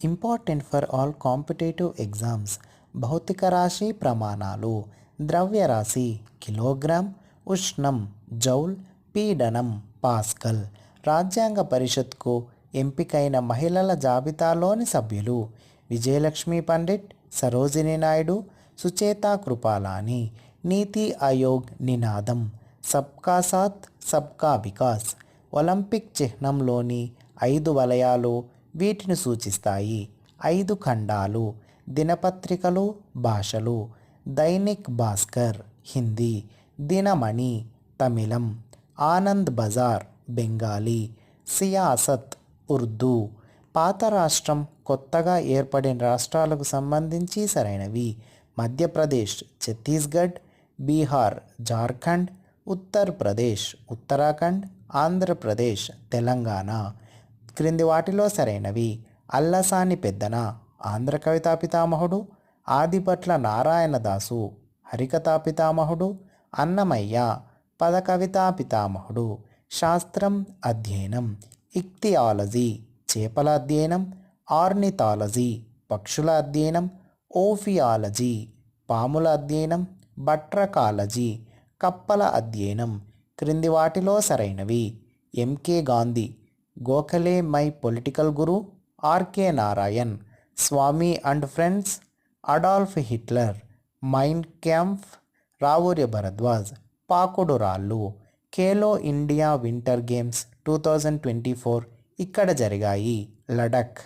Important for all competitive exams. భౌతిక రాశి ప్రమాణాలు. ద్రవ్యరాశి కిలోగ్రామ్, ఉష్ణం జౌల్, పీడనం పాస్కల్. రాజ్యాంగ పరిషత్కు ఎంపికైన మహిళల జాబితాలోని సభ్యులు: విజయలక్ష్మి పండిట్, సరోజిని నాయుడు, సుచేతా కృపాలాని. నీతి ఆయోగ్ నినాదం సబ్కా సాత్ సబ్కా వికాస్. ఒలింపిక్ చిహ్నంలోని 5 వలయాలు వీటిని సూచిస్తాయి. 5 ఖండాలు. దినపత్రికలు భాషలు: దైనిక్ భాస్కర్ హిందీ, దినమణి తమిళం, ఆనంద్ బజార్ బెంగాలీ, సియాసత్ ఉర్దూ. పాత రాష్ట్రం, కొత్తగా ఏర్పడిన రాష్ట్రాలకు సంబంధించి సరైనవి: మధ్యప్రదేశ్, ఛత్తీస్గఢ్, బీహార్, జార్ఖండ్, ఉత్తరప్రదేశ్, ఉత్తరాఖండ్, ఆంధ్రప్రదేశ్, తెలంగాణ. క్రింది వాటిలో సరైనవి: అల్లసాని పెద్దన, ఆంధ్ర కవితా పితామహుడు; ఆదిభట్ల నారాయణదాసు, హరికథా పితామహుడు; అన్నమయ్య, పద కవితా పితామహుడు. శాస్త్రం అధ్యయనం: ఇక్తియాలజీ చేపల అధ్యయనం, ఆర్నిథాలజీ పక్షుల అధ్యయనం, ఓఫియాలజీ పాముల అధ్యయనం, బట్రకాలజీ కప్పల అధ్యయనం. క్రింది వాటిలో సరైనవి: MK Gandhi, Gokhale my political guru, RK Narayan, Swami and friends, Adolf Hitler, Mein Kampf, Ravuri Bharadwaj, Pakudu Rallu. Khelo India winter games 2024 ఇక్కడ జరిగాయి. లడఖ్.